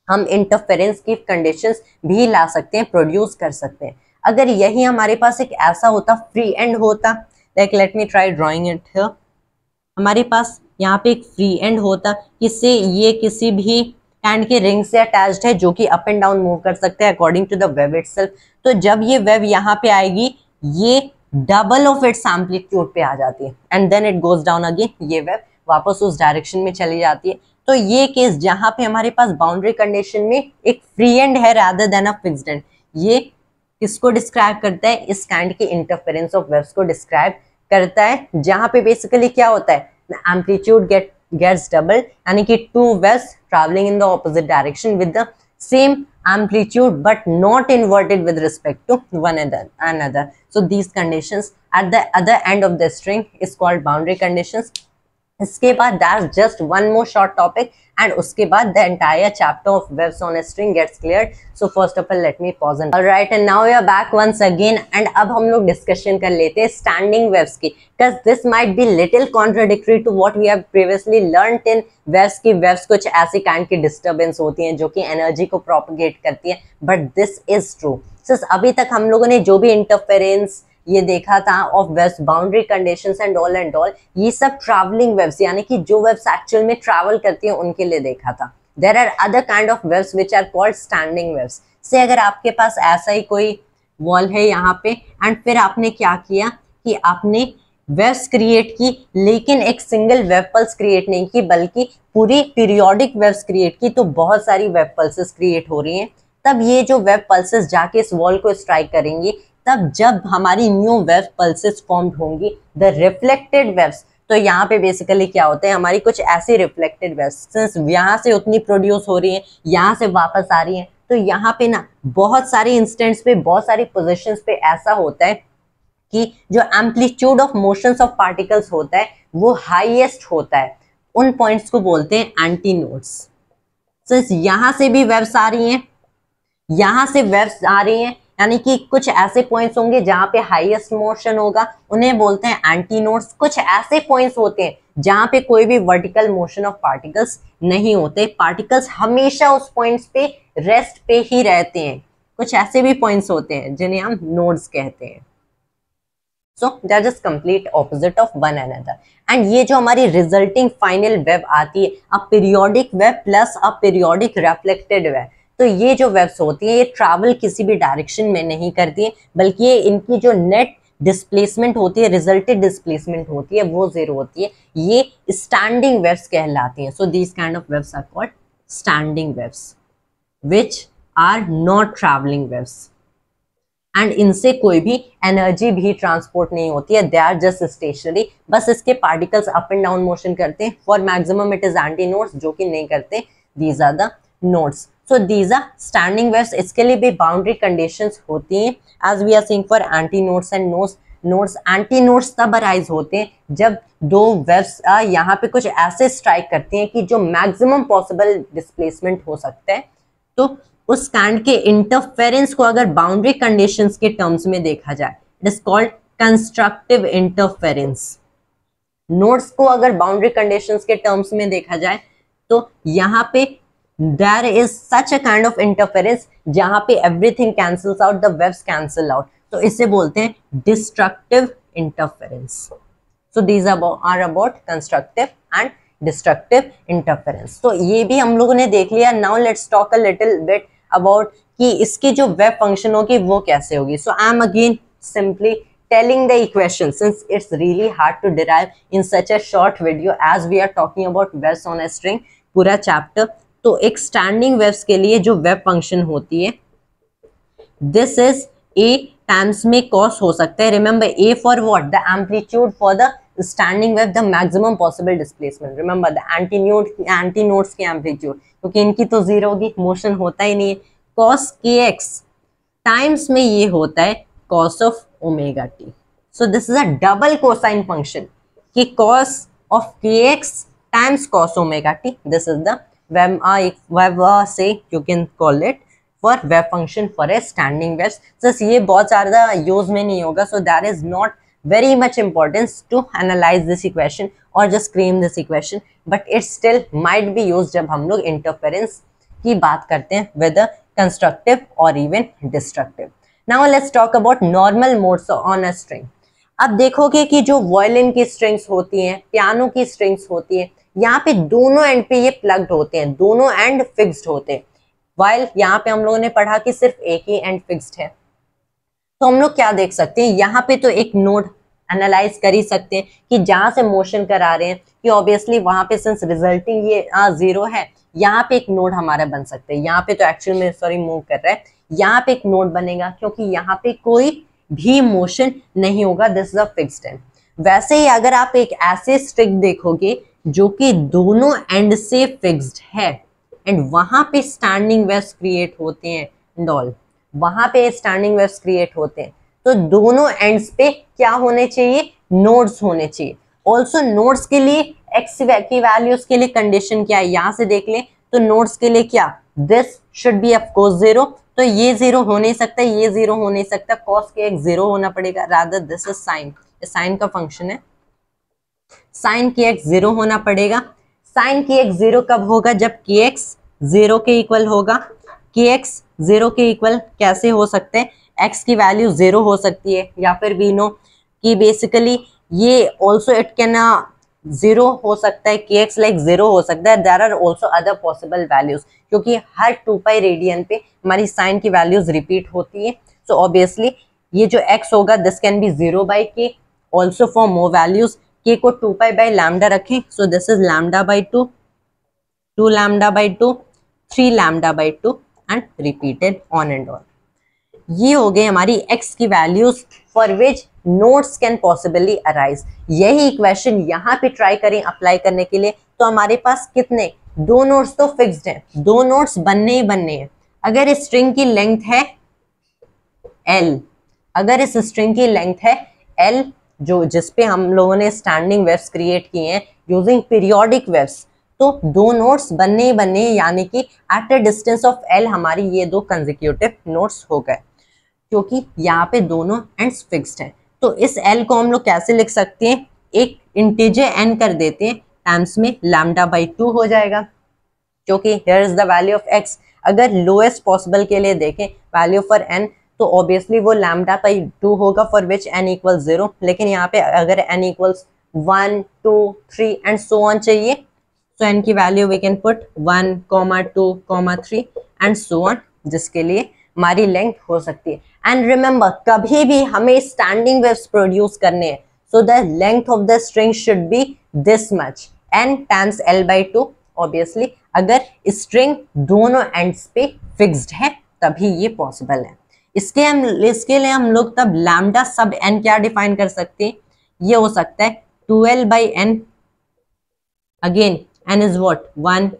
हम इंटरफेरेंस की कंडीशंस भी ला सकते हैं, प्रोड्यूस कर सकते हैं। अगर यही हमारे पास एक ऐसा होता, फ्री एंड होता, like let me try drawing it here. हमारे पास यहाँ पे एक फ्री एंड होता, इससे ये किसी भी काइंड के रिंग से अटैच्ड है जो कि अप एंड डाउन मूव कर सकते हैं according to the wave itself. तो जब ये वेव यहाँ पे आएगी, ये डबल ऑफ इट्स एम्पलीट्यूड पे आ जाती है and then it goes down again, ये वेव वापस उस डायरेक्शन में चली जाती है। तो ये केस जहां पे हमारे पास बाउंड्री कंडीशन में एक फ्री एंड है rather than a fixed and, ये किसको डिस्क्राइब करता है? इस काइंड की इंटरफेरेंस ऑफ वेव्स को डिस्क्राइब करता है, जहां पे बेसिकली क्या होता है, एम्पलीट्यूड gets double, यानी कि two waves traveling in the opposite direction with the same amplitude but not inverted with respect to one another. So these conditions at the other end of the string is called boundary conditions. इसके बाद that's just one more short topic and उसके बाद the entire chapter of waves on a string gets cleared. So first of all let me pause and alright, and now we are back once again and अब हम लोग discussion कर लेते हैं standing waves की, because this might be little contradictory to what we have previously learned in waves की waves कुछ ऐसी kind की disturbance होती हैं जो कि energy को propagate करती है, but this is true. So अभी तक हम लोगों ने जो भी interference ये देखा था of waves, boundary conditions and all, ये सब ट्रैवलिंग वेव्स यानी कि जो वेव्स एक्चुअल में ट्रैवल करती हैं उनके लिए देखा था। There are other kind of waves which are called standing waves. से अगर आपके पास ऐसा ही कोई वॉल है यहाँ पे एंड फिर आपने क्या किया कि आपने वेव्स क्रिएट की, लेकिन एक सिंगल वेव पल्स क्रिएट नहीं की बल्कि पूरी पीरियोडिक वेव्स क्रिएट की, तो बहुत सारी वेव पल्सेस क्रिएट हो रही हैं। तब ये जो वेव पल्सेस जाके इस वॉल को स्ट्राइक करेंगी, तब जब हमारी न्यू वेव पल्सेस फॉर्म्ड होंगी, द रिफ्लेक्टेड वेव्स, तो यहाँ पे बेसिकली क्या होते हैं, हमारी कुछ ऐसी रिफ्लेक्टेड वेव्स, सिंस यहाँ से उतनी प्रोड्यूस हो रही है, यहाँ से वापस आ रही है, तो यहाँ पे ना बहुत सारे इंस्टेंट्स पे, बहुत सारी पोजीशंस पे ऐसा होता है कि जो amplitude of motions of particles होता है वो हाईएस्ट होता है। उन पॉइंट्स को बोलते हैं एंटी नोड्स। सिंस यहाँ से भी वेव्स आ रही हैं, यहाँ से वेव्स आ रही हैं, यानी कि कुछ ऐसे पॉइंट्स होंगे जहां पे हाईएस्ट मोशन होगा, उन्हें बोलते हैं एंटी नोड्स। कुछ ऐसे पॉइंट्स होते हैं जहां पे कोई भी वर्टिकल मोशन ऑफ पार्टिकल्स नहीं होते, पार्टिकल्स हमेशा उस पॉइंट्स पे रेस्ट पे ही रहते हैं। कुछ ऐसे भी पॉइंट्स होते हैं जिन्हें हम नोड्स कहते हैं। So they are just complete opposite of one another. And ये जो हमारी रिजल्टिंग फाइनल वेव आती है, a periodic wave plus a periodic reflected wave, तो ये जो वेव्स होती हैं ये ट्रैवल किसी भी डायरेक्शन में नहीं करती है, बल्कि ये इनकी जो नेट डिस्प्लेसमेंट होती है, रिजल्टेड डिस्प्लेसमेंट होती है, वो जीरो होती है। ये स्टैंडिंग वेव्स कहलाती हैं। So these kind of waves are called standing waves which are not travelling waves. And इनसे कोई भी एनर्जी भी ट्रांसपोर्ट नहीं होती है, दे आर जस्ट स्टेशनरी, बस इसके particles up and down motion करते हैं। For maximum it is anti nodes, जो कि नहीं करते, these are the nodes. So these are standing waves. इसके लिए भी बाउंड्री कंडीशंस होती हैं, as we are seeing for anti nodes and nodes. Anti nodes तब अराइज होते हैं जब दो वेव्स यहाँ पे कुछ ऐसे स्ट्राइक करती हैं कि जो मैक्सिमम पॉसिबल डिस्प्लेसमेंट हो सकता है। तो उस काइंड के इंटरफेरेंस को अगर बाउंड्री कंडीशंस के टर्म्स में देखा जाए, it is called constructive interference. Nodes को अगर बाउंड्री कंडीशंस के टर्म्स में देखा जाए तो यहाँ पे there is such a kind of interference जहाँ पे everything cancels out, the waves cancel out, तो इसे बोलते हैं destructive interference. So these are about constructive and destructive interference. तो ये भी हम लोगों ने देख लिया। Now let's talk a little bit about कि इसकी जो वेव फंक्शन होगी वो कैसे होगी। So I am again simply telling the equation since it's really hard to derive in such a short video as we are talking about waves on a string पूरा चैप्टर। तो एक स्टैंडिंग वेव्स के लिए जो वेव फंक्शन होती है, दिस इज a टाइम्स में cos हो सकता है। Remember a for what, the amplitude for the standing wave, the maximum possible displacement. Remember the anti nodes की एम्पलीट्यूड, क्योंकि इनकी तो जीरो होगी, मोशन होता ही नहीं है। cos kx टाइम्स में ये होता है cos of omega t. So this is a double cosine function कि cos of kx times cos omega t. This is the wave से you can call it for wave function for a standing waves. Just ये बहुत ज्यादा यूज में नहीं होगा, so that is not very much importance to analyze this equation or just claim this equation, but it still might be used जब हम लोग interference की बात करते हैं whether constructive or even destructive. Now let's talk about normal modes on a string. अब देखोगे कि जो वायलिन की स्ट्रिंग्स होती हैं, पियानो की स्ट्रिंग्स होती हैं, यहाँ पे दोनों एंड पे ये प्लग्ड होते हैं, दोनों एंड फिक्स्ड होते हैं, while यहाँ पे हम लोगों ने पढ़ा कि सिर्फ एक ही एंड फिक्स्ड है। तो हम लोग क्या देख सकते हैं, यहाँ पे तो एक नोड एनालाइज कर ही सकते हैं कि जहां से मोशन करा रहे हैं कि ऑब्वियसली वहां पे सिंस रिजल्टिंग ये जीरो है, यहाँ पे एक नोड हमारा बन सकता है। यहाँ पे तो एक्चुअल में सॉरी मूव कर रहा है, यहाँ पे एक नोड बनेगा क्योंकि यहाँ पे कोई भी मोशन नहीं होगा, this is a fixed and. वैसे ही अगर आप एक ऐसे स्ट्रिंग देखोगे जो कि दोनों एंड से फिक्स्ड है एंड वहां पे स्टैंडिंग वेव्स क्रिएट होते हैं एंड ऑल, वहां पे स्टैंडिंग वेव्स क्रिएट होते हैं, तो दोनों एंड्स पे क्या होने चाहिए, नोड्स होने चाहिए। ऑल्सो नोड्स के लिए एक्स की वैल्यूज के लिए कंडीशन क्या है, यहां से देख लें तो नोड्स के लिए क्या, this should be of course zero, तो ये जीरो हो नहीं सकता, ये जीरो हो नहीं सकता, कॉस के एक जीरो होना पड़ेगा, rather this is sine, sine का फंक्शन है, साइन की एक्स जीरो होना पड़ेगा। साइन की एक्स जीरो कब होगा, जब के एक्स जीरो के इक्वल होगा। के एक्स जीरो के इक्वल कैसे हो सकते हैं, एक्स की वैल्यू जीरो हो सकती है, या फिर वी नो कि बेसिकली ये ऑल्सो इट कैन जीरो हो सकता है, के एक्स लाइक जीरो हो सकता है। There are also other possible values, क्योंकि हर 2 पाई रेडियन पे हमारी साइन की वैल्यूज रिपीट होती है। सो ऑब्वियसली ये जो एक्स होगा दिस कैन बी 0 बाई के, ऑल्सो फॉर मोर वैल्यूज के को 2 पाई बाई लैम्डा रखें, सो this is lambda by 2, 2 lambda by 2, 3 lambda by 2 and repeated on and on. ये हो गए हमारी x की values for which nodes can possibly arise. यही इक्वेशन यहाँ पे ट्राई करें अप्लाई करने के लिए, तो हमारे पास कितने, दो नोड्स तो फिक्स्ड हैं, दो नोड्स बनने ही बनने हैं। अगर इस स्ट्रिंग की लेंथ है l, अगर इस स्ट्रिंग की लेंथ है l, जो जिसपे हम लोगों ने स्टैंडिंग वेव्स क्रिएट किए हैं यूजिंग पीरियोडिक वेव्स, तो दो नोड्स बनने ही बनने, यानी कि at a distance of l हमारी ये दो कंसेक्यूटिव नोड्स हो गए, क्योंकि यहाँ पे दोनों एंड्स फिक्स्ड हैं। तो इस l को हम लोग कैसे लिख सकते हैं, एक इंटीजर n कर देते हैं, टाइम्स में लैम्डा बाई 2 हो जाएगा, क्योंकि here is the value of x। अगर लोएस्ट पॉसिबल के लिए देखें वैल्यू फॉर n, तो ऑब्वियसली वो लैम्डा बाई 2 होगा फॉर विच n इक्वल 0, लेकिन यहाँ पे अगर n equals 1, 2, 3 and so on चाहिए, तो n की value we can put 1, 2, 3 and so on, जिसके लिए हमारी लेंथ हो सकती है। एंड रिमेंबर कभी भी हमें स्टैंडिंग वेव्स प्रोड्यूस करने हैं, so the length of the string should be this much, n times l by 2। Obviously अगर स्ट्रिंग दोनों एंड्स पे फिक्स्ड है तभी ये पॉसिबल है। इसके लिए हम लोग तब लैम्डा सब n क्या डिफाइन कर सकते हैं, ये हो सकता है 12/n, again n is what 1,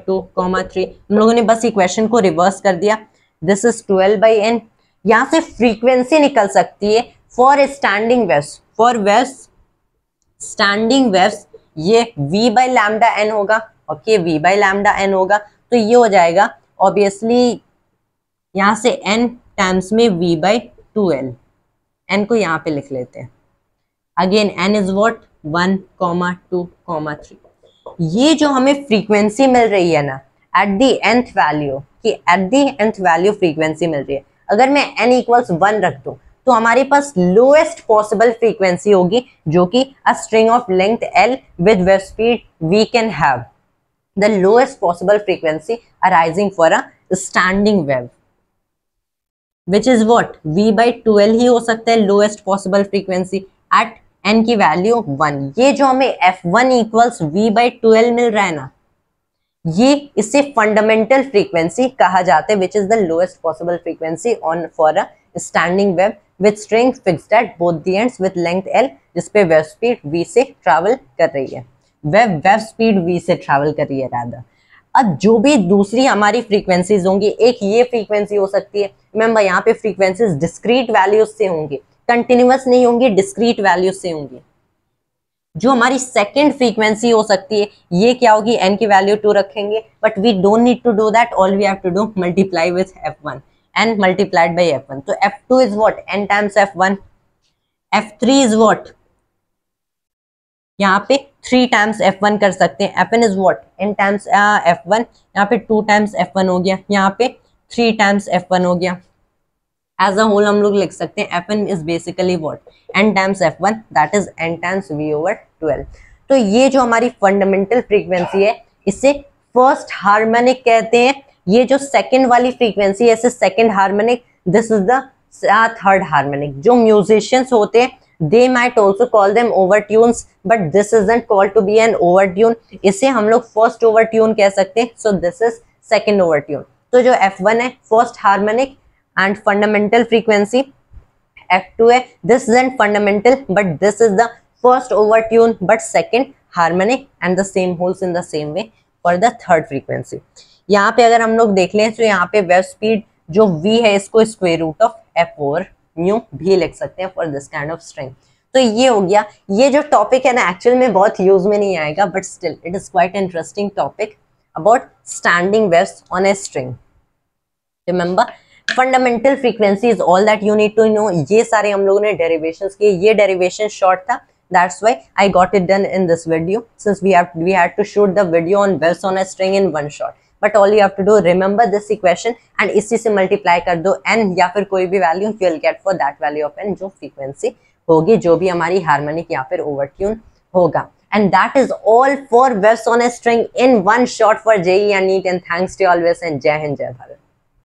2, 3। हम लोगों ने बस इक्वेशन को रिवर्स कर दिया, दिस इज 12/n। यहां से फ्रीक्वेंसी निकल सकती है for standing waves, for waves standing waves ये v बाई लैम्डा n होगा, okay v by lambda n होगा, तो ये हो जाएगा ऑब्वियसली यहां से n टाइम्स में v बाई 2l, n को यहाँ पे लिख लेते हैं, अगेन n इज व्हाट 1, 2, 3। ये जो हमें फ्रीक्वेंसी मिल रही है ना एट दी nth वैल्यू, कि at the nth value frequency मिल रही है, अगर मैं n इक्वल्स 1 रख दूं तो हमारे पास लोएस्ट पॉसिबल फ्रीक्वेंसी होगी, जो कि a string of length l with wave speed v can have the lowest possible frequency arising for a standing wave, which is what v by 2l ही हो सकता है lowest possible frequency at n की वैल्यू 1। ये जो हमें f1 equals v by 2l मिल रहा है ना, ये इसे फंडामेंटल फ्रीक्वेंसी कहा जाता है, which is the lowest possible frequency on for a standing wave with string fixed at both the ends with length l, जिसपे वेव स्पीड v से ट्रैवल कर रही है, वेव स्पीड v से ट्रैवल कर रही है रादर। अब जो भी दूसरी हमारी फ्रीक्वेंसीज होंगी, एक ये फ्रीक्वेंसी हो सकती है, रिमेंबर यहाँ पे फ्रीक्वेंसीज डिस्क्रीट वैल्यूज से होंगी, कंटिन्यूअस नहीं होंगी, डिस्क्रीट वैल्यूज से होंगी। जो हमारी सेकंड फ्रीक्वेंसी हो सकती है, ये क्या होगी, n की वैल्यू 2 रखेंगे, but we don't need to do that, all we have to do multiply with f1, n multiplied by f1, तो f2 is what n times f1, f3 is what यहाँ पे 3 टाइम्स f1 कर सकते हैं, fn is what n times f1, यहाँ पे 2 टाइम्स f1 हो गया, यहाँ पे 3 टाइम्स f1 हो गया। एज अ होल हम लोग लिख सकते हैं fn is basically what n times f1, that is n times v over 12। तो ये जो हमारी फंडामेंटल फ्रीक्वेंसी है, इसे फर्स्ट हार्मोनिक कहते हैं। ये जो सेकंड वाली फ्रीक्वेंसी है, इसे second harmonic, this is the third harmonic. जो म्यूजिशियंस होते हैं they might also call them overtunes, but this isn't called to be an overtune, इसे हम लोग first overtune कह सकते हैं, so this is second overtune। तो जो f1 है first harmonic and fundamental frequency, f2 है this isn't fundamental but this is the first overtune but second harmonic, and the same holds in the same way for the third frequency। यहाँ पे अगर हम लोग देख लें तो यहाँ पे वेव स्पीड जो v है, इसको square root of f over mu भी लिख सकते हैं for this kind of string. तो ये हो गया, ये जो टॉपिक है ना एक्चुअल में बहुत यूज में नहीं आएगा, but still it is quite interesting topic about standing waves on a string. Remember fundamental frequency is all that you need to know. ये सारे हम लोगों ने डेरिवेशंस किए, ये डेरिवेशन शॉर्ट था, that's why I got it done in this video, since we had to shoot the video on waves on a string in one shot। but all you have to do, remember this equation and इसी से multiply कर दो n या फिर कोई भी value you will get for that value of n, जो frequency होगी, जो भी हमारी harmonic या फिर overtune होगा। and that is all for waves on a string in one shot for JEE and NEET, and thanks to you always, and जय हिंद जय भारत।